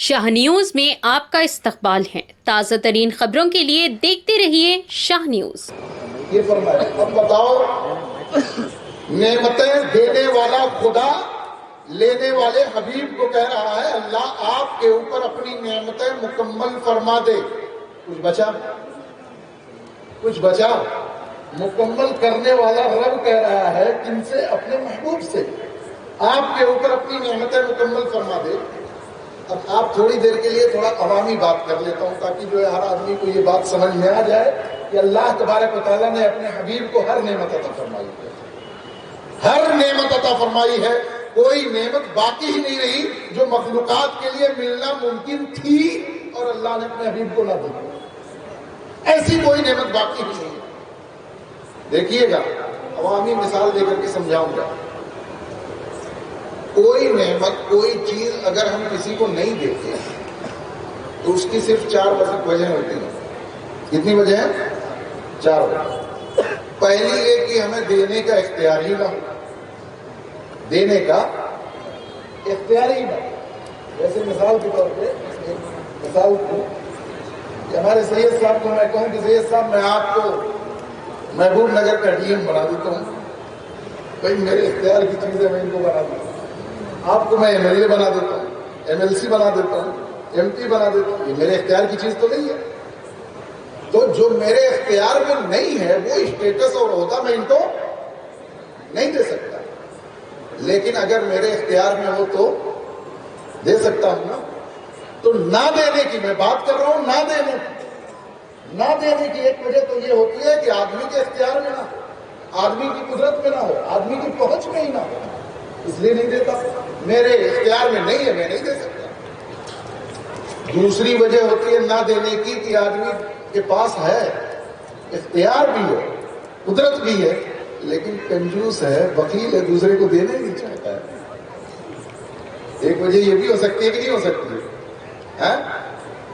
شاہ news میں آپ کا استقبال ہے۔ تازہ ترین خبروں کے لیے دیکھتے رہیے شاہ نیوز۔ یہ فرمایا، اب بتاؤ، نعمتیں دینے والا خدا لینے والے حبیب کو کہہ رہا ہے اللہ آپ کے اوپر اپنی نعمتیں مکمل فرما دے۔ کچھ بچا مکمل کرنے والا رب کہہ رہا ہے کن سے؟ اپنے محبوب سے، آپ کے اوپر اپنی نعمتیں مکمل فرما دے۔ اب آپ تھوڑی دیر کے لیے تھوڑا عوامی بات کر لیتا ہوں تاکہ جو ہے ہر آدمی کو یہ بات سمجھ میں آ جائے کہ اللہ تبارک و تعالیٰ نے اپنے حبیب کو ہر نعمت عطا فرمائی ہے، ہر نعمت عطا فرمائی ہے، کوئی نعمت باقی ہی نہیں رہی جو مخلوقات کے لیے ملنا ممکن تھی اور اللہ نے اپنے حبیب کو نہ دی، ایسی کوئی نعمت باقی ہی نہیں ہے۔ دیکھیے گا، عوامی مثال دے کر کے سمجھاؤں گا۔ کوئی نعمت، کوئی چیز اگر ہم کسی کو نہیں دیتے تو اس کی صرف 4 وجہ ہوتی ہیں۔ کتنی وجہ ہیں؟ 4 وجہ۔ پہلی یہ کہ ہمیں دینے کا اختیار ہی نہ ہو، دینے کا اختیار ہی نہ ہو۔ جیسے مثال کے طور پہ مثال کو کہ ہمارے سید صاحب کو میں کہوں کہ سید صاحب میں آپ کو محبوب نگر کا ڈی ایم بنا دیتا ہوں، بھائی میرے اختیار کی چیز ہے، میں ان کو بنا دیتا ہوں۔ آپ کو میں ایم ایل اے بنا دیتا ہوں، ایم ایل سی بنا دیتا ہوں، ایم پی بنا دیتا ہوں، یہ میرے اختیار کی چیز تو نہیں ہے۔ تو جو میرے اختیار میں نہیں ہے وہ اسٹیٹس اور عہدہ میں ان کو نہیں دے سکتا، لیکن اگر میرے اختیار میں ہو تو دے سکتا ہوں نا۔ تو نہ دینے کی میں بات کر رہا ہوں، نہ دینے کی ایک وجہ تو یہ ہوتی ہے کہ آدمی کے اختیار میں نہ ہو، آدمی کی قدرت میں نہ ہو، آدمی کی پہنچ میں ہی نہ ہو، اس لیے نہیں دیتا، میرے اختیار میں نہیں ہے، میں نہیں دے سکتا۔ دوسری وجہ ہوتی ہے نہ دینے کی کہ آدمی کے پاس ہے، اختیار بھی ہے، قدرت بھی ہے، لیکن کنجوس ہے، بخیل ہے، دوسرے کو دینا ہی نہیں چاہتا ہے۔ ایک وجہ یہ بھی ہو سکتی ہے کہ نہیں ہو سکتی ہے؟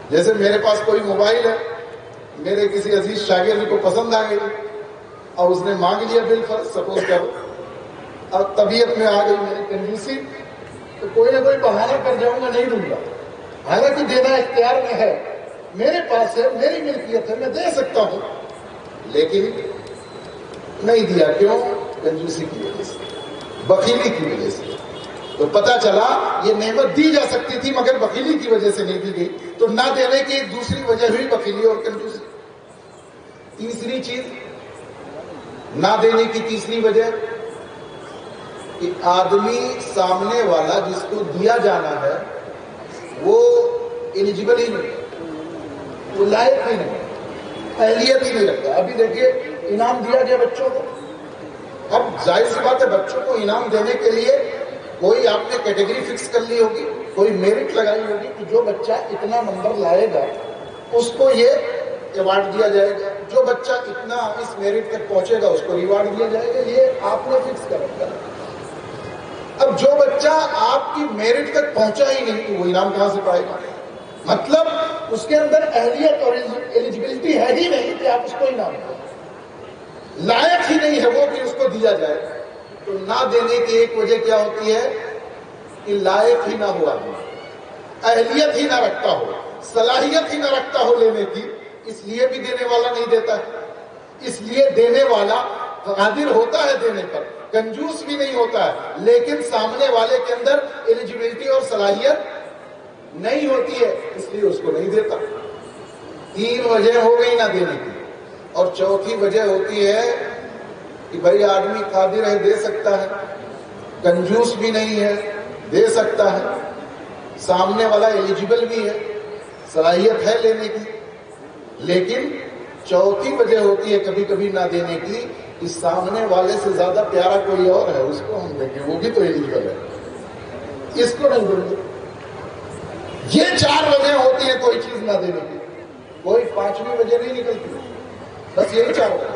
جیسے میرے پاس کوئی موبائل ہے، میرے کسی عزیز شاگرد کو پسند آ گئی اور اس نے مانگ لیا بل فرض، سپوز کرو، اب طبیعت میں آ گئی میری کنجوسی، تو کوئی نہ کوئی بہانہ کر جاؤں گا، نہیں دوں گا، حالانکہ دینا اختیار میں ہے، میرے پاس ہے، میری ملکیت ہے، میں دے سکتا ہوں، لیکن نہیں دیا۔ کیوں؟ کنجوسی کی وجہ سے، بخیلی کی وجہ سے۔ تو پتہ چلا یہ نعمت دی جا سکتی تھی مگر بخیلی کی وجہ سے نہیں دی گئی، تو نہ دینے کی ایک دوسری وجہ ہوئی بخیلی اور کنجوسی۔ تیسری چیز، نہ دینے کی تیسری وجہ کہ آدمی سامنے والا جس کو دیا جانا ہے وہ ایلیجیبل ہی نہیں، وہ لائق ہی نہیں، اہلیت ہی نہیں رکھتا۔ ابھی دیکھیے انعام دیا گیا بچوں کو، اب ظاہر سی بات ہے بچوں کو انعام دینے کے لیے کوئی آپ نے کیٹیگری فکس کر لی ہوگی، کوئی میرٹ لگائی ہوگی کہ جو بچہ اتنا نمبر لائے گا اس کو یہ ایوارڈ دیا جائے گا، جو بچہ اتنا اس میرٹ تک پہنچے گا اس کو ریوارڈ دیا جائے گا، یہ آپ نے فکس کر رکھا ہے۔ اب جو بچہ آپ کی میرٹ تک پہنچا ہی نہیں تو وہ انعام کہاں سے پائے گا؟ مطلب اس کے اندر اہلیت اور ایلیجیبلٹی ہے ہی نہیں کہ آپ اس کو انعام دیں، لائق ہی نہیں ہے وہ کہ اس کو دیا جائے۔ تو نہ دینے کی ایک وجہ کیا ہوتی ہے کہ لائق ہی نہ ہوا، اہلیت ہی نہ رکھتا ہو، صلاحیت ہی نہ رکھتا ہو لینے کی، اس لیے بھی دینے والا نہیں دیتا ہے۔ اس لیے دینے والا قادر ہوتا ہے دینے پر، کنجوس بھی نہیں ہوتا ہے، لیکن سامنے والے کے اندر ایلیجیبلٹی اور صلاحیت نہیں ہوتی ہے، اس لیے اس کو نہیں دیتا۔ 3 وجہ ہو گئی نہ دینے کی، اور چوتھی وجہ ہوتی ہے کہ بھائی آدمی قادر ہے، دے سکتا ہے، کنجوس بھی نہیں ہے، دے سکتا ہے، سامنے والا ایلیجیبل بھی ہے، صلاحیت ہے لینے کی، لیکن چوتھی وجہ ہوتی ہے کبھی کبھی نہ دینے کی کہ سامنے والے سے زیادہ پیارا کوئی اور ہے، اس کو ہم دیکھیں، وہ بھی تو ایلیجیبل ہے، اس کو نہیں دیں گے۔ یہ 4 وجہ ہوتی ہے کوئی چیز نہ دینے کی، کوئی 5ویں وجہ نہیں نکلتی، بس یہی 4 وجہ۔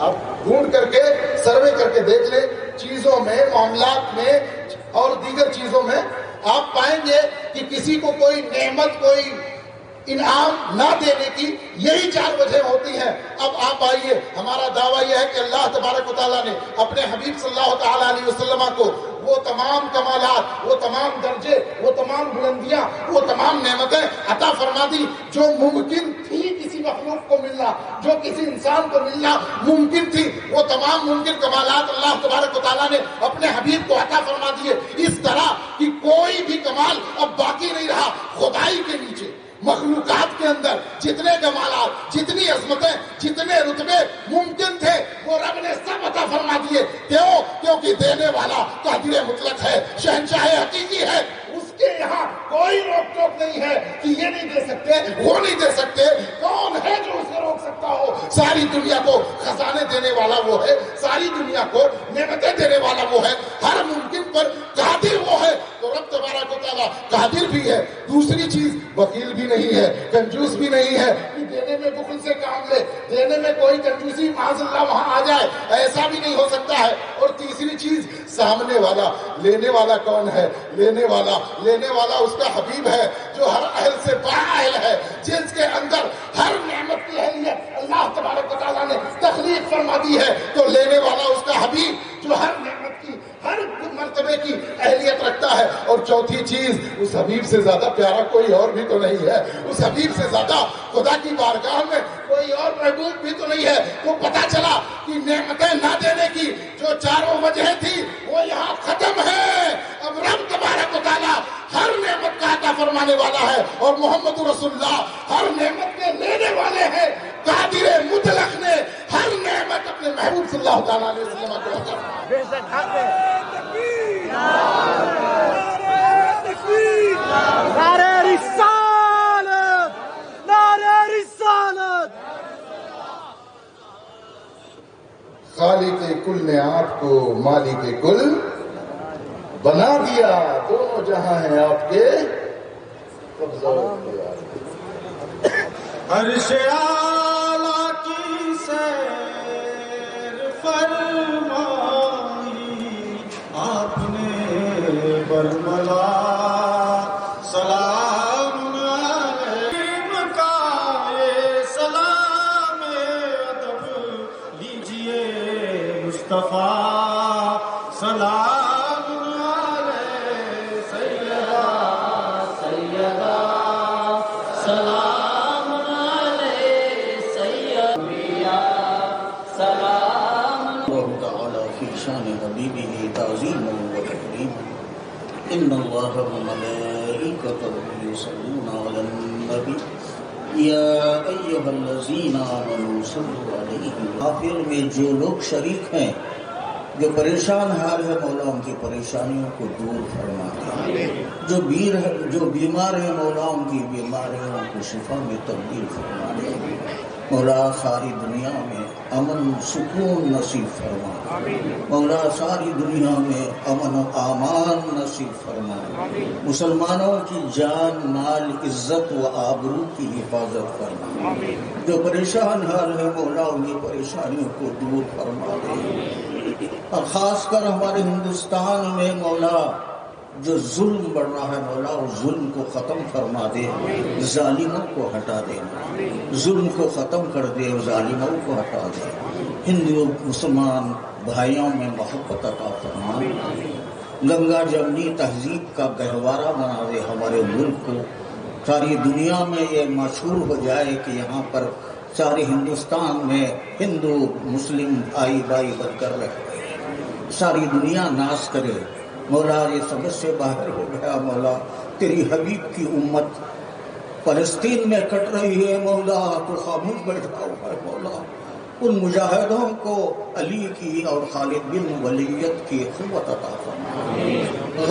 آپ ڈھونڈ کر کے سروے کر کے دیکھ لیں، چیزوں میں، معاملات میں اور دیگر چیزوں میں آپ پائیں گے کہ کسی کو کوئی نعمت، کوئی انعام نہ دینے کی یہی 4 وجہ ہوتی ہیں۔ اب آپ آئیے، ہمارا دعویٰ یہ ہے کہ اللہ تبارک و تعالیٰ نے اپنے حبیب صلی اللہ تعالیٰ علیہ وسلم کو وہ تمام کمالات، وہ تمام درجے، وہ تمام بلندیاں، وہ تمام نعمتیں عطا فرما دی جو ممکن تھی کسی مخلوق کو ملنا، جو کسی انسان کو ملنا ممکن تھی، وہ تمام ممکن کمالات اللہ تبارک و تعالیٰ نے اپنے حبیب کو عطا فرما دیے۔ اس طرح کہ کوئی بھی کمال اب باقی نہیں رہا خدائی کے نیچے۔ مخلوقات کے اندر جتنے کمالات، جتنی عظمتیں، جتنے رتبے ممکن تھے وہ رب نے سب عطا فرما دیے۔ کیوں؟ کیونکہ دینے والا قادر مطلق ہے، شہنشاہ حقیقی ہے، اس کے یہاں کوئی روک ٹوک نہیں ہے کہ یہ نہیں دے سکتے، وہ نہیں دے سکتے۔ کون ہے جو اسے روک سکتا ہو؟ ساری دنیا کو خزانے دینے والا وہ ہے، ساری دنیا کو نعمتیں دینے والا وہ ہے، ہر ممکن پر قادر وہ ہے۔ تو رب تبارک و تعالیٰ قادر بھی ہے۔ دوسری چیز بخیل بھی نہیں ہے، کنجوس بھی نہیں ہے کہ دینے میں بخل سے کام لے، دینے میں کوئی کنجوسی معاذ اللہ وہاں آ جائے، ایسا بھی نہیں ہو سکتا ہے۔ اور تیسری چیز سامنے والا، لینے والا کون ہے؟ لینے والا اس کا حبیب ہے جو ہر اہل سے بڑا اہل ہے، جس کے اندر ہر نعمت کی اہلیت اللہ تبارک و تعالیٰ نے تخلیق فرما دی ہے۔ تو لینے والا اس کا حبیب جو ہر نعمت کی، ہر مرتبے کی اہلیت رکھتا ہے۔ اور چوتھی چیز، اس حبیب سے زیادہ پیارا کوئی اور بھی تو نہیں ہے، اس حبیب سے زیادہ خدا کی بارگاہ میں کوئی اور محبوب بھی تو نہیں ہے۔ تو پتا چلا کہ نعمتیں نہ دینے کی جو 4 وجہ تھی وہ یہاں ختم ہے۔ اب رب تبارک و تعالیٰ ہر نعمت کا عطا فرمانے والا ہے، اور محمد رسول اللہ ہر نعمت کے لینے والے ہیں۔ قادر مطلق نے ہر نعمت اپنے محبوب صلی اللہ تعالیٰ علیہ وسلم کو عطا فرمائی۔ نعرہ رسالت، نعرہ رسالت۔ خالق کل نے آپ کو مالک کل بنا دیا، دونوں جہاں ہیں آپ کے قبضہ اختیار۔ عرش اعلیٰ کی سیر فرمائی آپ نے برملا، سلام علیہ کا یہ سلام ادب لیجئے مصطفیٰ، سلام علیہ سیدہ سیدہ، سلام علیہ سیدہ، سلام اللہ تعالی فی شان حبیبہ تعظیم و تکریم۔ ان اللہ و ملائکتہ یصلون علی النبی یا ایھا الذین آمنوا صلوا علیہ۔ آخر میں جو لوگ شریک ہیں، جو پریشان حال ہے، مولا ان کی پریشانیوں کو دور فرما دے۔ جو بیمار ہے، مولا ان کی بیماریوں کو شفا میں تبدیل فرما دے۔ مولا ساری دنیا میں امن سکون نصیب فرما، مولا ساری دنیا میں امن و امان نصیب فرما، مسلمانوں کی جان مال عزت و آبرو کی حفاظت فرما۔ جو پریشان حال ہے، مولا ان کی پریشانیوں کو دور فرما دے۔ اور خاص کر ہمارے ہندوستان میں مولا جو ظلم بڑھ رہا ہے، مولا اس ظلم کو ختم فرما دے، ظالموں کو ہٹا دے، ظلم کو ختم کر دے، ظالموں کو ہٹا دے۔ ہندو مسلمان بھائیوں میں محبت عطا فرما، گنگا جمنی تہذیب کا گہوارہ بنا دے ہمارے ملک کو۔ ساری دنیا میں یہ مشہور ہو جائے کہ یہاں پر سارے ہندوستان میں ہندو مسلم بھائی بھائی بن کر رہے، ساری دنیا ناز کرے۔ مولا یہ سمجھ سے باہر ہو گیا، مولا تیری حبیب کی امت فلسطین میں کٹ رہی ہے، مولا تو خاموش بیٹھا ہوا ہے۔ مولا ان مجاہدوں کو علی کی اور خالد بن ولیت کی قوت عطا فرما،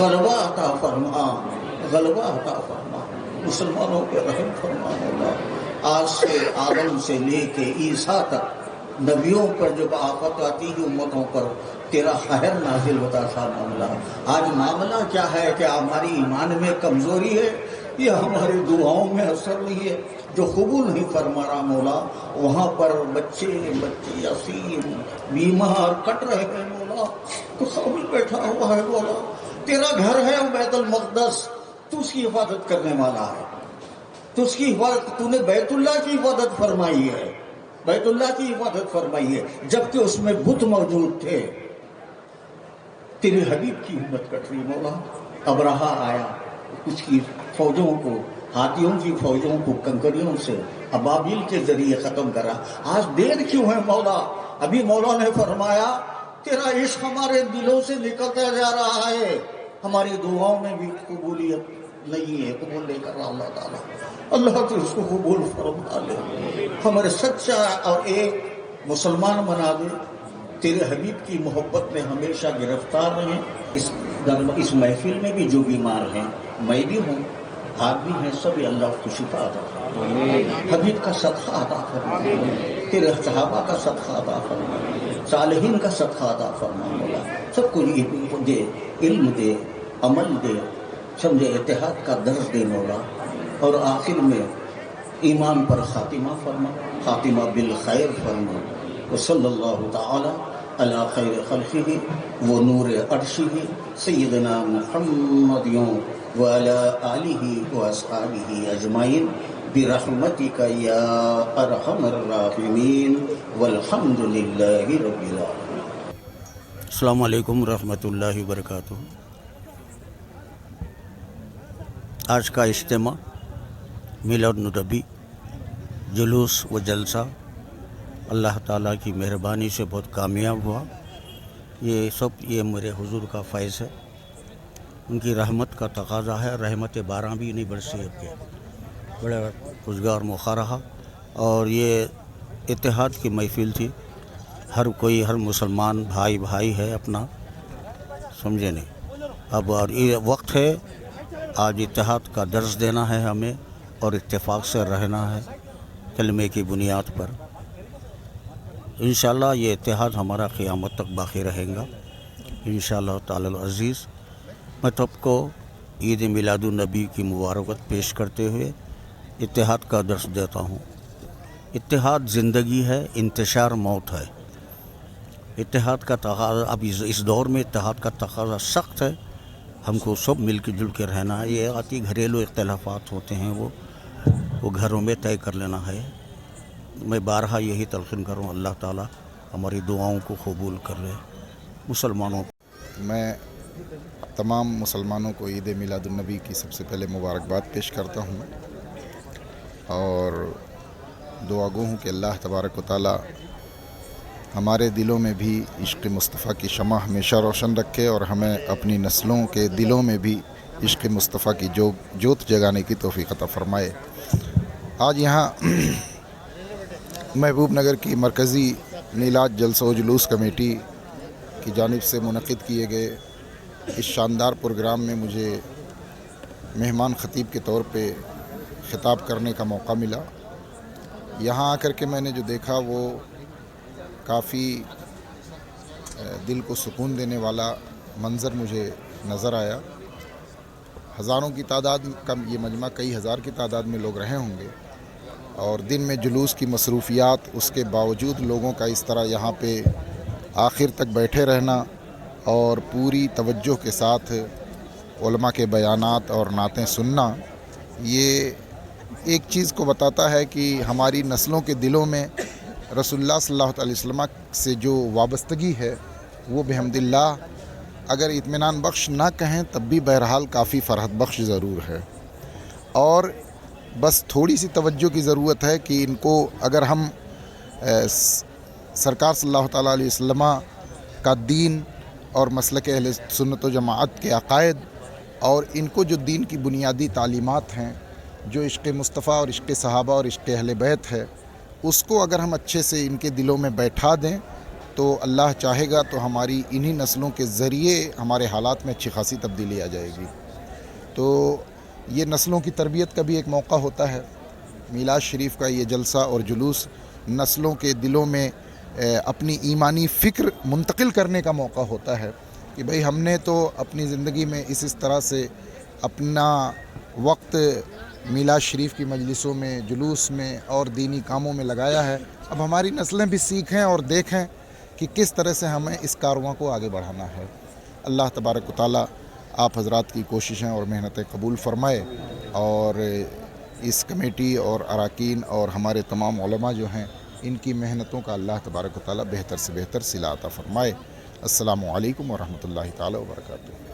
غلبہ عطا فرما، غلبہ عطا فرما، مسلمانوں پہ رحم فرما۔ مولا آج سے آدم سے لے کے عیسیٰ تک نبیوں پر جب آفت آتی ہے امتوں پر تیرا قہر نازل ہوتا تھا۔ مولا آج معاملہ کیا ہے کہ ہماری ایمان میں کمزوری ہے یا ہماری دعاؤں میں اثر نہیں ہے جو قبول نہیں فرما رہا؟ مولا وہاں پر بچے یتیم بیمار کٹ رہے ہیں، مولا تو خاموش بیٹھا ہوا ہے۔ مولا تیرا گھر ہے بیت المقدس، تو اس کی حفاظت کرنے والا ہے۔ تو اس کی حفاظت تو نے بیت اللہ کی حفاظت فرمائی ہے، بیت اللہ کی حفاظت فرمائی ہے، جبکہ اس میں بت موجود تھے۔ تیرے حبیب کی ہمت کٹ رہی مولا۔ ابرہا آیا، اس کی فوجوں کو، ہاتھیوں کی فوجوں کو کنکریوں سے ابابیل کے ذریعے ختم کرا۔ آج دیر کیوں ہے مولا؟ ابھی مولا نے فرمایا تیرا عشق ہمارے دلوں سے نکلتا جا رہا ہے، ہماری دعاؤں میں بھی قبولیت نہیں ہے، قبول نہیں کر رہا اللہ تعالیٰ۔ اللہ تو اس کو قبول فرما لے، ہمارے سچا اور ایک مسلمان بنا دے، تیرے حبیب کی محبت میں ہمیشہ گرفتار رہیں۔ اس محفل میں بھی جو بیمار ہیں، میں بھی ہوں، آپ بھی ہیں، سبھی اللہ کو شفا عطا فرمائے، حبیب کا صدقہ عطا فرمائے، تیرے صحابہ کا صدقہ عطا فرمائے، صالحین کا صدقہ عطا فرمائے مولا۔ سب کو دے، علم دے، عمل دے، سمجھے اتحاد کا درس دے مولا، اور آخر میں ایمان پر خاتمہ فرما، خاتمہ بالخیر فرما۔ وصلی اللہ تعالی علی خیر خلقہ و نور عرشہ سیدنا محمد وعلی آلہ و اصحابہ اجمعین برحمتک یا ارحم الراحمین والحمد للہ رب العالمین۔ السلام علیکم ورحمۃ اللہ وبرکاتہ۔ آج کا اجتماع میلاد النبی جلوس و جلسہ اللہ تعالیٰ کی مہربانی سے بہت کامیاب ہوا۔ یہ میرے حضور کا فیض ہے، ان کی رحمت کا تقاضا ہے۔ رحمت بارہ بھی نہیں برسی اب کے، بڑا روزگار موقع رہا، اور یہ اتحاد کی محفل تھی۔ ہر مسلمان بھائی ہے اپنا، سمجھے نہیں؟ اب اور یہ وقت ہے آج اتحاد کا درس دینا ہے ہمیں، اور اتفاق سے رہنا ہے کلمے کی بنیاد پر۔ انشاءاللہ یہ اتحاد ہمارا قیامت تک باقی رہے گا انشاءاللہ تعالی العزیز۔ میں سب کو عید میلاد النبی کی مبارکباد پیش کرتے ہوئے اتحاد کا درس دیتا ہوں۔ اتحاد زندگی ہے، انتشار موت ہے۔ اتحاد کا تقاضا اب اس دور میں اتحاد کا تقاضا سخت ہے، ہم کو سب مل کے جل کے رہنا ہے۔ یہ آتی گھریلو اختلافات ہوتے ہیں وہ گھروں میں طے کر لینا ہے۔ میں بارہا یہی تلقین کروں، اللہ تعالیٰ ہماری دعاؤں کو قبول کر لے۔ مسلمانوں میں تمام مسلمانوں کو عید میلاد النبی کی سب سے پہلے مبارکباد پیش کرتا ہوں، اور دعا گو ہوں کہ اللہ تبارک و تعالیٰ ہمارے دلوں میں بھی عشق مصطفیٰ کی شمع ہمیشہ روشن رکھے، اور ہمیں اپنی نسلوں کے دلوں میں بھی عشق مصطفیٰ کی جوت جگانے کی توفیق عطا فرمائے۔ آج یہاں محبوب نگر کی مرکزی میلاد جلسہ و جلوس کمیٹی کی جانب سے منعقد کیے گئے اس شاندار پروگرام میں مجھے مہمان خطیب کے طور پہ خطاب کرنے کا موقع ملا۔ یہاں آ کر کے میں نے جو دیکھا وہ کافی دل کو سکون دینے والا منظر مجھے نظر آیا۔ ہزاروں کی تعداد کا یہ مجمع، کئی ہزار کی تعداد میں لوگ رہے ہوں گے، اور دن میں جلوس کی مصروفیات، اس کے باوجود لوگوں کا اس طرح یہاں پہ آخر تک بیٹھے رہنا اور پوری توجہ کے ساتھ علماء کے بیانات اور نعتیں سننا، یہ ایک چیز کو بتاتا ہے کہ ہماری نسلوں کے دلوں میں رسول اللہ صلی اللہ علیہ وسلم سے جو وابستگی ہے وہ بحمد اللہ اگر اطمینان بخش نہ کہیں تب بھی بہرحال کافی فرحت بخش ضرور ہے۔ اور بس تھوڑی سی توجہ کی ضرورت ہے کہ ان کو اگر ہم سرکار صلی اللہ تعالیٰ علیہ وسلم کا دین اور مسلک اہل سنت و جماعت کے عقائد، اور ان کو جو دین کی بنیادی تعلیمات ہیں، جو عشق مصطفیٰ اور عشق صحابہ اور عشق اہل بیت ہے، اس کو اگر ہم اچھے سے ان کے دلوں میں بیٹھا دیں تو اللہ چاہے گا تو ہماری انہی نسلوں کے ذریعے ہمارے حالات میں اچھی خاصی تبدیلی آ جائے گی۔ تو یہ نسلوں کی تربیت کا بھی ایک موقع ہوتا ہے۔ میلاد شریف کا یہ جلسہ اور جلوس نسلوں کے دلوں میں اپنی ایمانی فکر منتقل کرنے کا موقع ہوتا ہے کہ بھئی ہم نے تو اپنی زندگی میں اس طرح سے اپنا وقت میلاد شریف کی مجلسوں میں، جلوس میں اور دینی کاموں میں لگایا ہے، اب ہماری نسلیں بھی سیکھیں اور دیکھیں کہ کس طرح سے ہمیں اس کارواں کو آگے بڑھانا ہے۔ اللہ تبارک و تعالیٰ آپ حضرات کی کوششیں اور محنتیں قبول فرمائے، اور اس کمیٹی اور اراکین اور ہمارے تمام علماء جو ہیں ان کی محنتوں کا اللہ تبارک و تعالیٰ بہتر سے بہتر صلہ عطا فرمائے۔ السلام علیکم ورحمۃ اللہ تعالیٰ وبرکاتہ۔